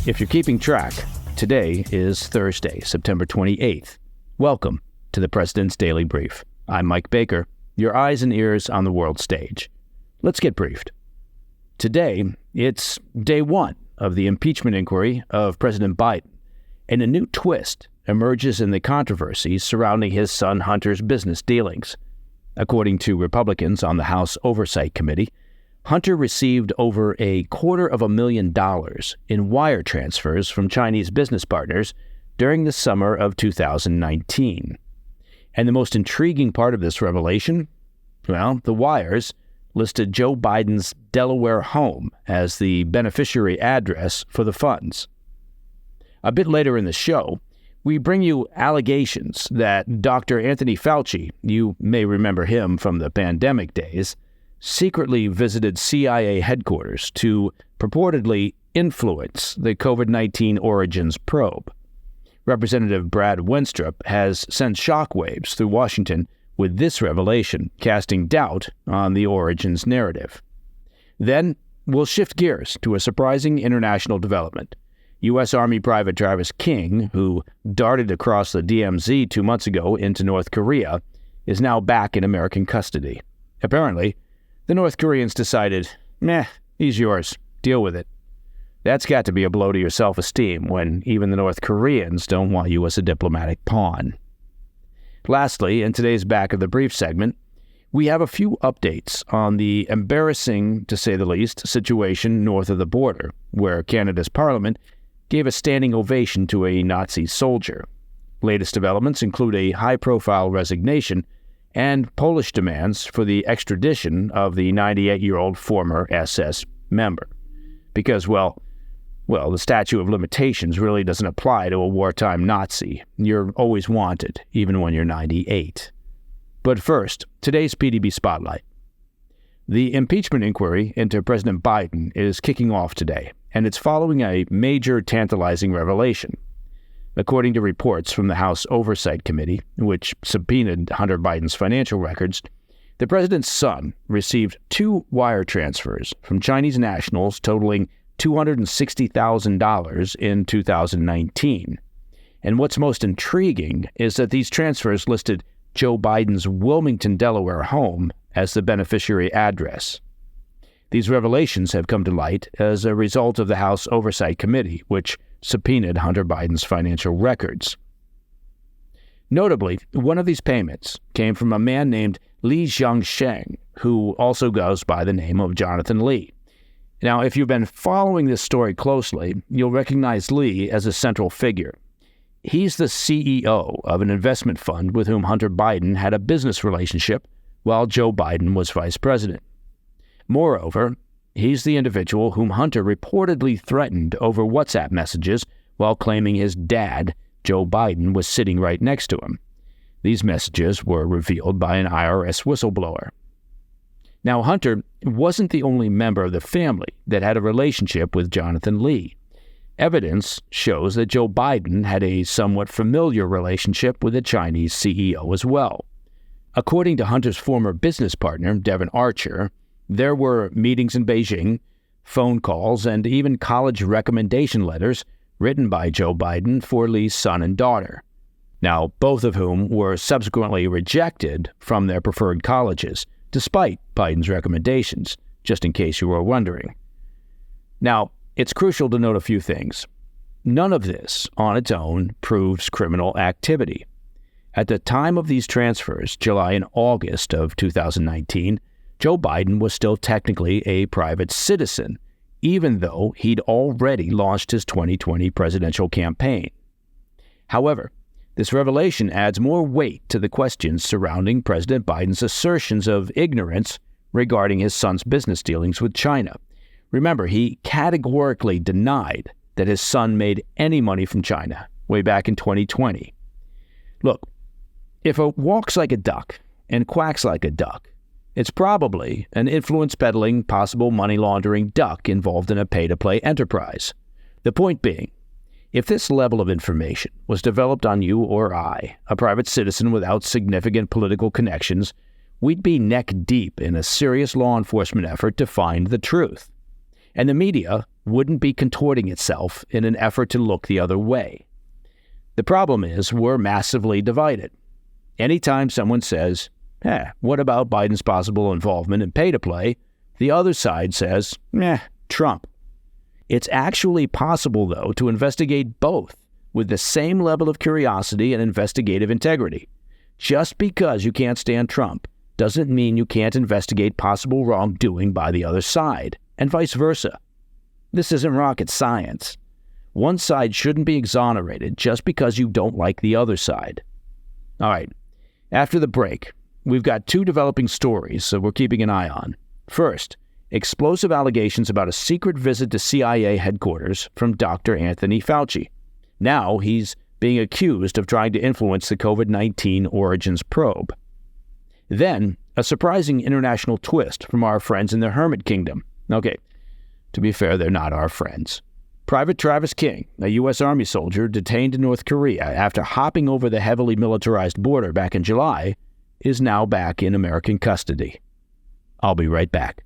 If you're keeping track, today is Thursday, September 28th. Welcome to the President's Daily Brief. I'm Mike Baker, your eyes and ears on the world stage. Let's get briefed. Today, it's day one of the impeachment inquiry of President Biden, and a new twist emerges in the controversy surrounding his son Hunter's business dealings. According to Republicans on the House Oversight Committee, Hunter received over $250,000 in wire transfers from Chinese business partners during the summer of 2019. And the most intriguing part of this revelation? Well, the wires listed Joe Biden's Delaware home as the beneficiary address for the funds. A bit later in the show, we bring you allegations that Dr. Anthony Fauci, you may remember him from the pandemic days, secretly visited CIA headquarters to purportedly influence the COVID-19 origins probe. Representative Brad Wenstrup has sent shockwaves through Washington with this revelation, casting doubt on the origins narrative. Then we'll shift gears to a surprising international development. U.S. Army Private Travis King, who darted across the DMZ 2 months ago into North Korea, is now back in American custody. Apparently, the North Koreans decided, he's yours, deal with it. That's got to be a blow to your self-esteem when even the North Koreans don't want you as a diplomatic pawn. Lastly, in today's Back of the Brief segment, we have a few updates on the embarrassing, to say the least, situation north of the border, where Canada's parliament gave a standing ovation to a Nazi soldier. Latest developments include a high-profile resignation and Polish demands for the extradition of the 98-year-old former SS member. Because, well, the statute of limitations really doesn't apply to a wartime Nazi. You're always wanted, even when you're 98. But first, today's PDB Spotlight. The impeachment inquiry into President Biden is kicking off today, and it's following a major tantalizing revelation. According to reports from the House Oversight Committee, which subpoenaed Hunter Biden's financial records, the president's son received 2 wire transfers from Chinese nationals totaling $260,000 in 2019. And what's most intriguing is that these transfers listed Joe Biden's Wilmington, Delaware home as the beneficiary address. These revelations have come to light as a result of the House Oversight Committee, which subpoenaed Hunter Biden's financial records. Notably, one of these payments came from a man named Li Jiangsheng, who also goes by the name of Jonathan Li. Now, if you've been following this story closely, you'll recognize Li as a central figure. He's the CEO of an investment fund with whom Hunter Biden had a business relationship while Joe Biden was vice president. Moreover, he's the individual whom Hunter reportedly threatened over WhatsApp messages while claiming his dad, Joe Biden, was sitting right next to him. These messages were revealed by an IRS whistleblower. Now, Hunter wasn't the only member of the family that had a relationship with Jonathan Li. Evidence shows that Joe Biden had a somewhat familiar relationship with the Chinese CEO as well. According to Hunter's former business partner, Devon Archer, there were meetings in Beijing, phone calls, and even college recommendation letters written by Joe Biden for Li's son and daughter. Now, both of whom were subsequently rejected from their preferred colleges, despite Biden's recommendations, just in case you were wondering. Now, it's crucial to note a few things. None of this, on its own, proves criminal activity. At the time of these transfers, July and August of 2019, Joe Biden was still technically a private citizen, even though he'd already launched his 2020 presidential campaign. However, this revelation adds more weight to the questions surrounding President Biden's assertions of ignorance regarding his son's business dealings with China. Remember, he categorically denied that his son made any money from China way back in 2020. Look, if it walks like a duck and quacks like a duck, it's probably an influence-peddling, possible money-laundering duck involved in a pay-to-play enterprise. The point being, if this level of information was developed on you or I, a private citizen without significant political connections, we'd be neck-deep in a serious law enforcement effort to find the truth. And the media wouldn't be contorting itself in an effort to look the other way. The problem is we're massively divided. Anytime someone says, what about Biden's possible involvement in pay-to-play, the other side says, Trump. It's actually possible, though, to investigate both with the same level of curiosity and investigative integrity. Just because you can't stand Trump doesn't mean you can't investigate possible wrongdoing by the other side, and vice versa. This isn't rocket science. One side shouldn't be exonerated just because you don't like the other side. All right, after the break, we've got two developing stories that we're keeping an eye on. First, explosive allegations about a secret visit to CIA headquarters from Dr. Anthony Fauci. Now he's being accused of trying to influence the COVID-19 origins probe. Then, a surprising international twist from our friends in the Hermit Kingdom. Okay, to be fair, they're not our friends. Private Travis King, a U.S. Army soldier detained in North Korea after hopping over the heavily militarized border back in July, is now back in American custody. I'll be right back.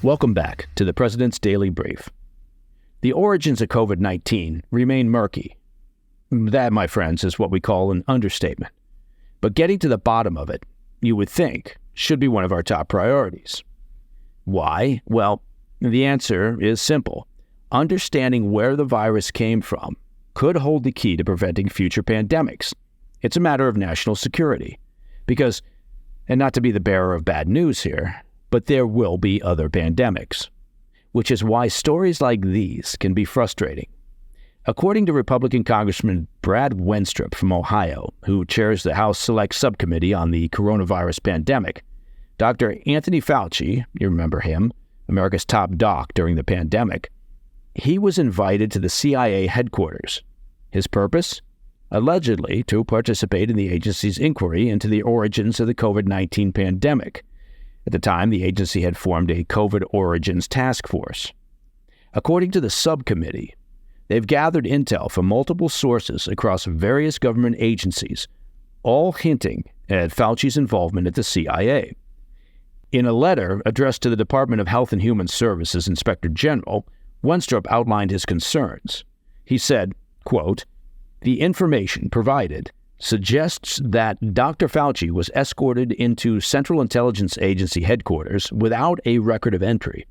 Welcome back to the President's Daily Brief. The origins of COVID-19 remain murky. That, my friends, is what we call an understatement. But getting to the bottom of it, you would think, should be one of our top priorities. Why? Well, the answer is simple. Understanding where the virus came from could hold the key to preventing future pandemics. It's a matter of national security. Because, and not to be the bearer of bad news here, but there will be other pandemics. Which is why stories like these can be frustrating. According to Republican Congressman Brad Wenstrup from Ohio, who chairs the House Select Subcommittee on the coronavirus pandemic, Dr. Anthony Fauci, you remember him, America's top doc during the pandemic, he was invited to the CIA headquarters. His purpose? Allegedly to participate in the agency's inquiry into the origins of the COVID-19 pandemic. At the time, the agency had formed a COVID Origins Task Force. According to the subcommittee, they've gathered intel from multiple sources across various government agencies, all hinting at Fauci's involvement at the CIA. In a letter addressed to the Department of Health and Human Services Inspector General, Wenstrup outlined his concerns. He said, quote, "The information provided suggests that Dr. Fauci was escorted into Central Intelligence Agency headquarters without a record of entry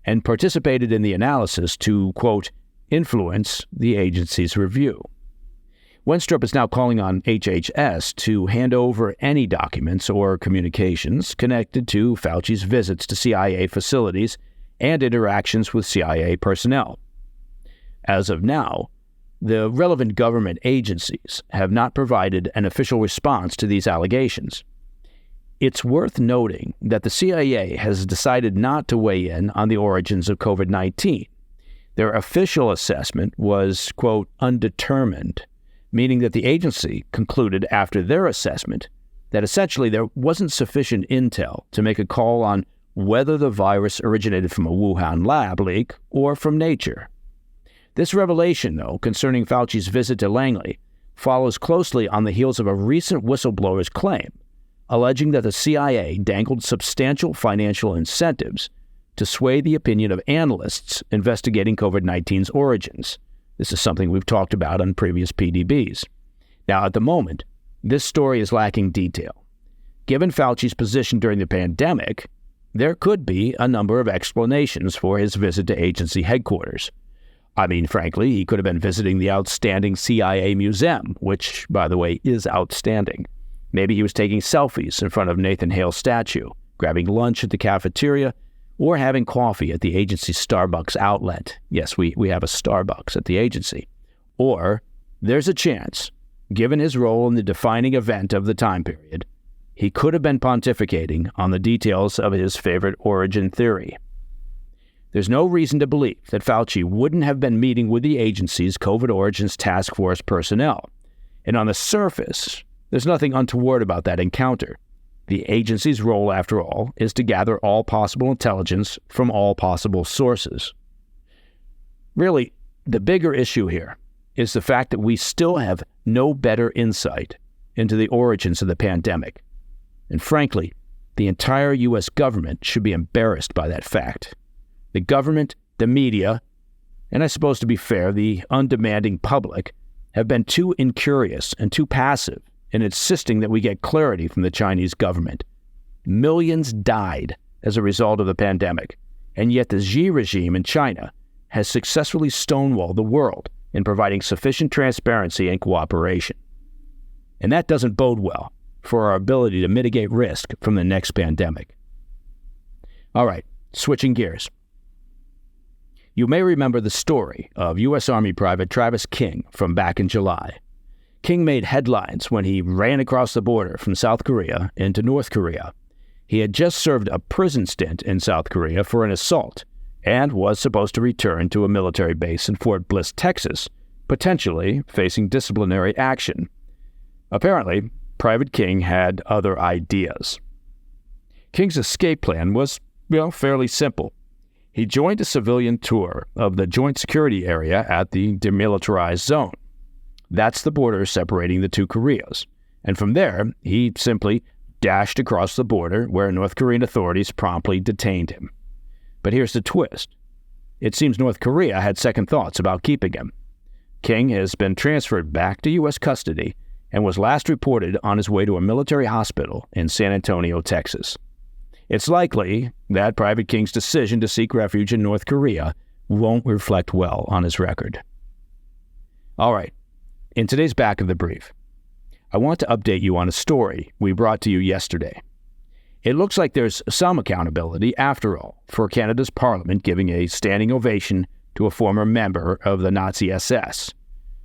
and participated in the analysis to, quote, influence the agency's review." Wenstrup is now calling on HHS to hand over any documents or communications connected to Fauci's visits to CIA facilities and interactions with CIA personnel. As of now, the relevant government agencies have not provided an official response to these allegations. It's worth noting that the CIA has decided not to weigh in on the origins of COVID-19. Their official assessment was, quote, undetermined, meaning that the agency concluded after their assessment that essentially there wasn't sufficient intel to make a call on whether the virus originated from a Wuhan lab leak or from nature. This revelation, though, concerning Fauci's visit to Langley, follows closely on the heels of a recent whistleblower's claim, alleging that the CIA dangled substantial financial incentives to sway the opinion of analysts investigating COVID-19's origins. This is something we've talked about on previous PDBs. Now, at the moment, this story is lacking detail. Given Fauci's position during the pandemic, there could be a number of explanations for his visit to agency headquarters. I mean, frankly, he could have been visiting the outstanding CIA museum, which, by the way, is outstanding. Maybe he was taking selfies in front of Nathan Hale's statue, grabbing lunch at the cafeteria, or having coffee at the agency's Starbucks outlet. Yes, we have a Starbucks at the agency. Or there's a chance, given his role in the defining event of the time period, he could have been pontificating on the details of his favorite origin theory. There's no reason to believe that Fauci wouldn't have been meeting with the agency's COVID Origins Task Force personnel. And on the surface, there's nothing untoward about that encounter. The agency's role, after all, is to gather all possible intelligence from all possible sources. Really, the bigger issue here is the fact that we still have no better insight into the origins of the pandemic. And frankly, the entire U.S. government should be embarrassed by that fact. The government the media, and I suppose to be fair, the undemanding public have been too incurious and too passive in insisting that we get clarity from the Chinese government. Millions died as a result of the pandemic, and yet the Xi regime in China has successfully stonewalled the world in providing sufficient transparency and cooperation. And that doesn't bode well for our ability to mitigate risk from the next pandemic. All right, switching gears. You may remember the story of U.S. Army Private Travis King from back in July. King made headlines when he ran across the border from South Korea into North Korea. He had just served a prison stint in South Korea for an assault and was supposed to return to a military base in Fort Bliss, Texas, potentially facing disciplinary action. Apparently, Private King had other ideas. King's escape plan was, fairly simple. He joined a civilian tour of the joint security area at the demilitarized zone. That's the border separating the two Koreas. And from there, he simply dashed across the border where North Korean authorities promptly detained him. But here's the twist. It seems North Korea had second thoughts about keeping him. King has been transferred back to U.S. custody and was last reported on his way to a military hospital in San Antonio, Texas. It's likely that Private King's decision to seek refuge in North Korea won't reflect well on his record. All right, in today's Back of the Brief, I want to update you on a story we brought to you yesterday. It looks like there's some accountability, after all, for Canada's Parliament giving a standing ovation to a former member of the Nazi SS,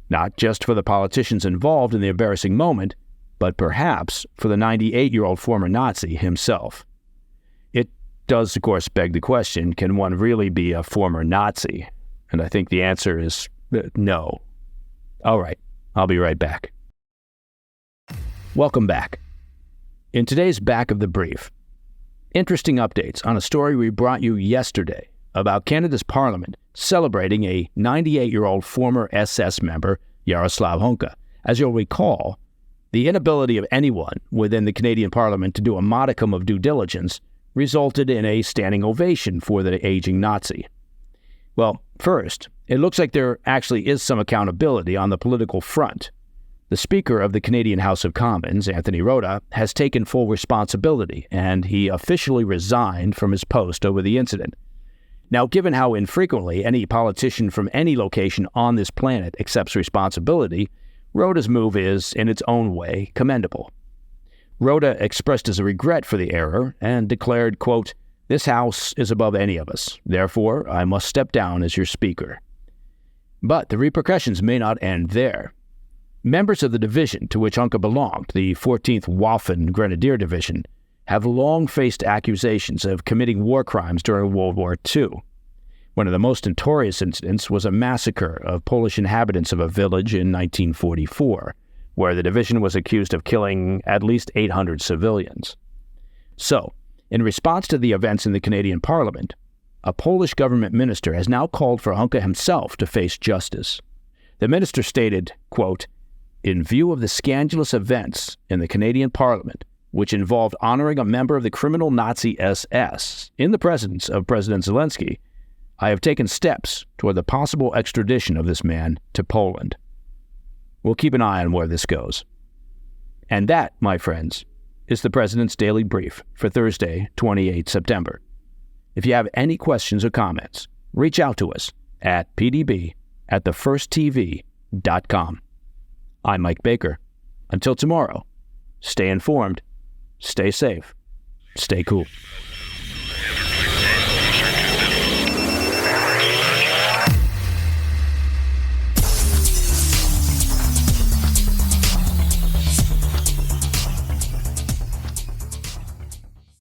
not just for the politicians involved in the embarrassing moment, but perhaps for the 98-year-old former Nazi himself. It does, of course, beg the question, can one really be a former Nazi? And I think the answer is no. All right, I'll be right back. Welcome back. In today's Back of the Brief, interesting updates on a story we brought you yesterday about Canada's Parliament celebrating a 98-year-old former SS member, Jaroslav Honka. As you'll recall, the inability of anyone within the Canadian Parliament to do a modicum of due diligence resulted in a standing ovation for the aging Nazi. Well, first, it looks like there actually is some accountability on the political front. The Speaker of the Canadian House of Commons, Anthony Rota, has taken full responsibility, and he officially resigned from his post over the incident. Now, given how infrequently any politician from any location on this planet accepts responsibility, Rota's move is, in its own way, commendable. Rota expressed his regret for the error and declared, quote, "This House is above any of us. Therefore, I must step down as your Speaker." But the repercussions may not end there. Members of the division to which Honka belonged, the 14th Waffen Grenadier Division, have long faced accusations of committing war crimes during World War II. One of the most notorious incidents was a massacre of Polish inhabitants of a village in 1944, where the division was accused of killing at least 800 civilians. So, in response to the events in the Canadian Parliament, a Polish government minister has now called for Honka himself to face justice. The minister stated, quote, "In view of the scandalous events in the Canadian Parliament, which involved honoring a member of the criminal Nazi SS in the presence of President Zelensky, I have taken steps toward the possible extradition of this man to Poland." We'll keep an eye on where this goes. And that, my friends, is the President's Daily Brief for Thursday, 28 September. If you have any questions or comments, reach out to us at pdb@thefirsttv.com. I'm Mike Baker. Until tomorrow, stay informed, stay safe, stay cool.